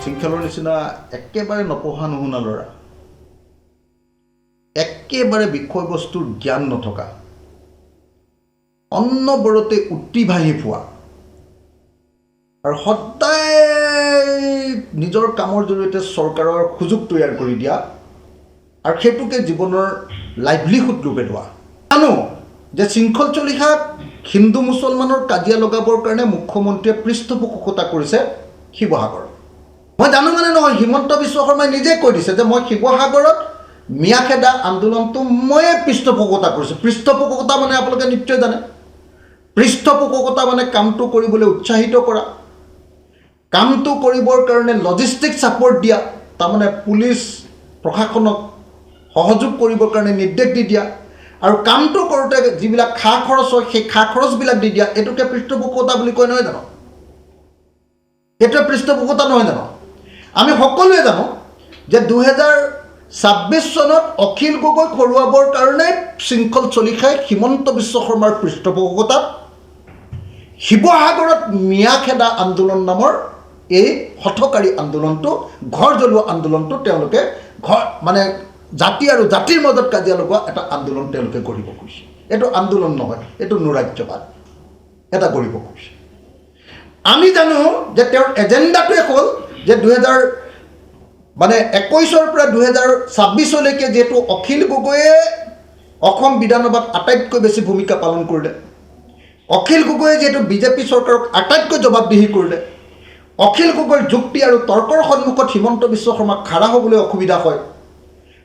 শৃংখলৰ নিচিনা একেবাৰে নপঢ়া নুশুনা ল'ৰা, একেবাৰে বিষয়বস্তুৰ জ্ঞান নথকা, অন্নবৰতে উটি ভাহি পোৱা আৰু সদায় নিজৰ কামৰ জৰিয়তে চৰকাৰৰ সুযোগ তৈয়াৰ কৰি দিয়া আৰু সেইটোকে জীৱনৰ লাইভলিহুড ৰূপে লোৱা। জানো যে শৃংখল চলিহাক হিন্দু মুছলমানৰ কাজিয়া লগাবৰ কাৰণে মুখ্যমন্ত্ৰীয়ে পৃষ্ঠপোষকতা কৰিছে শিৱসাগৰত। মই জানো মানে নহয়, হিমন্ত বিশ্ব শৰ্মাই নিজে কৈ দিছে যে মই শিৱসাগৰত মিয়াখেদা আন্দোলনটো ময়ে পৃষ্ঠপোষকতা কৰিছোঁ। পৃষ্ঠপোষকতা মানে আপোনালোকে নিশ্চয় জানে, পৃষ্ঠপোষকতা মানে কামটো কৰিবলৈ উৎসাহিত কৰা, কামটো কৰিবৰ কাৰণে লজিষ্টিক ছাপৰ্ট দিয়া, তাৰমানে পুলিচ প্ৰশাসনক সহযোগ কৰিবৰ কাৰণে নিৰ্দেশ দি দিয়া আৰু কামটো কৰোঁতে যিবিলাক খা খৰচ হয় সেই খা খৰচবিলাক দি দিয়া, এইটোকে পৃষ্ঠপোষকতা বুলি কয় নহয় জানো? এইটোৱে পৃষ্ঠপোষকতা নহয় জানো? আমি সকলোৱে জানো যে 2026 চনত অখিল গগৈক হৰুৱাবৰ কাৰণে শৃংখল চলিহাই হিমন্ত বিশ্ব শৰ্মাৰ পৃষ্ঠপোষকতাত শিৱসাগৰত মিয়াখেদা আন্দোলন নামৰ এই হঠকাৰী আন্দোলনটো, ঘৰ জ্বলোৱা আন্দোলনটো তেওঁলোকে মানে জাতি আৰু জাতিৰ মাজত কাজিয়া লগোৱা এটা আন্দোলন তেওঁলোকে কৰিব খুজিছে। এইটো আন্দোলন নহয়, এইটো নৈৰাজ্যবাদ এটা কৰিব খুজিছে। আমি জানো যে তেওঁৰ এজেণ্ডাটোৱে হ'ল যে 2021 পৰা 2026লৈকে যিহেতু অখিল গগৈয়ে অসম বিধানসভাত আটাইতকৈ বেছি ভূমিকা পালন কৰিলে, অখিল গগৈয়ে যিহেতু বিজেপি চৰকাৰক আটাইতকৈ জবাবদিহি কৰিলে, অখিল গগৈৰ যুক্তি আৰু তৰ্কৰ সন্মুখত হিমন্ত বিশ্ব শৰ্মাক খাৰা হ'বলৈ অসুবিধা হয়।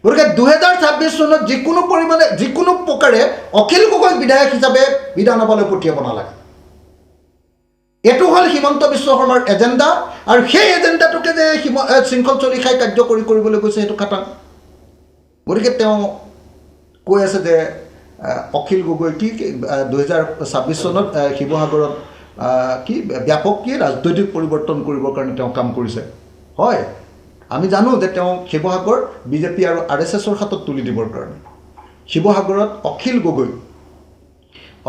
গতিকে 2026 চনত যিকোনো পৰিমাণে যিকোনো প্ৰকাৰে অখিল গগৈক বিধায়ক হিচাপে বিধানসভালৈ পঠিয়াব নালাগে। এইটো হ'ল হিমন্ত বিশ্ব শৰ্মাৰ এজেণ্ডা আৰু সেই এজেণ্ডাটোকে যে শৃংখল চলিহাই কাৰ্যকৰী কৰিবলৈ গৈছে সেইটো খাটাং। গতিকে তেওঁ কৈ আছে যে অখিল গগৈ কি 2026 চনত শিৱসাগৰত কি ব্যাপক কি ৰাজনৈতিক পৰিৱৰ্তন কৰিবৰ কাৰণে তেওঁ কাম কৰিছে। হয়, আমি জানো যে তেওঁ শিৱসাগৰ বিজেপি আৰু RSSৰ হাতত তুলি দিবৰ কাৰণে শিৱসাগৰত অখিল গগৈ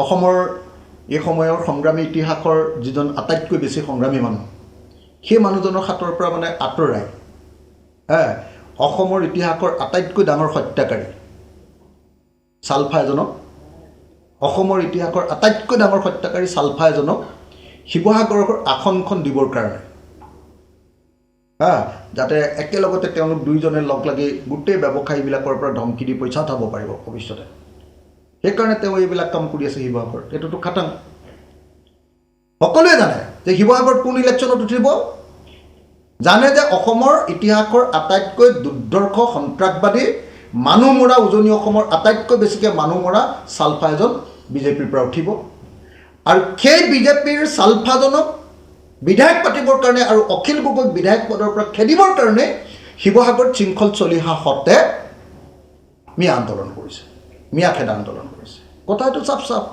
অসমৰ এই সময়ৰ সংগ্ৰামী ইতিহাসৰ যিজন আটাইতকৈ বেছি সংগ্ৰামী মানুহ, সেই মানুহজনৰ হাতৰ পৰা মানে আঁতৰাই অসমৰ ইতিহাসৰ আটাইতকৈ ডাঙৰ হত্যাকাৰী চালফা এজনক, অসমৰ ইতিহাসৰ আটাইতকৈ ডাঙৰ হত্যাকাৰী চালফা এজনক শিৱসাগৰৰ আসনখন দিবৰ কাৰণে যাতে একেলগতে তেওঁলোক দুইজনে লগ লাগি গোটেই ব্যৱসায়ীবিলাকৰ পৰা ধমকি দি পইচা উঠাব পাৰিব ভৱিষ্যতে, সেইকাৰণে তেওঁ এইবিলাক কাম কৰি আছে শিৱসাগৰত। এইটোতো খাটাং। সকলোৱে জানে যে শিৱসাগৰত কোন ইলেকশ্যনত উঠিব, জানে যে অসমৰ ইতিহাসৰ আটাইতকৈ দুৰ্ধৰ্ষ সন্ত্ৰাসবাদী মানুহ মৰা, উজনি অসমৰ আটাইতকৈ বেছিকৈ মানুহ মৰা চালফা এজন বিজেপিৰ পৰা উঠিব আৰু সেই বিজেপিৰ চালফাজনক বিধায়ক পাতিবৰ কাৰণে আৰু অখিল গগৈক বিধায়ক পদৰ পৰা খেদিবৰ কাৰণে শিৱসাগৰত শৃংখল চলিহাহঁতে মিয়াখেদা আন্দোলন কৰিছে। কথাটো চাপ।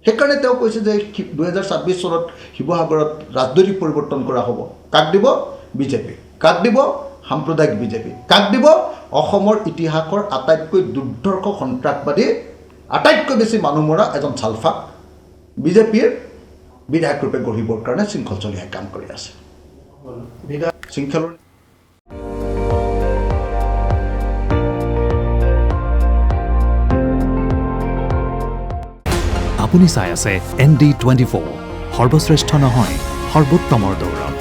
সেইকাৰণে তেওঁ কৈছে যে 2026 চনত শিৱসাগৰত ৰাজনৈতিক পৰিৱৰ্তন কৰা হ'ব। কাক দিব? বিজেপি। কাক দিব? সাম্প্ৰদায়িক বিজেপি। কাক দিব? অসমৰ ইতিহাসৰ আটাইতকৈ দুৰ্ধৰ্ষ সন্ত্ৰাসবাদী, আটাইতকৈ বেছি মানুহ মৰা এজন চালফাক বিজেপিৰ বিধায়ক ৰূপে গঢ়িবৰ কাৰণে শৃংখল চলিহাই কাম কৰি আছে। শৃংখলৰ আপুনি চাই আছে ND24, সৰ্বশ্ৰেষ্ঠ নহয় সৰ্বোত্তমৰ দৌৰ।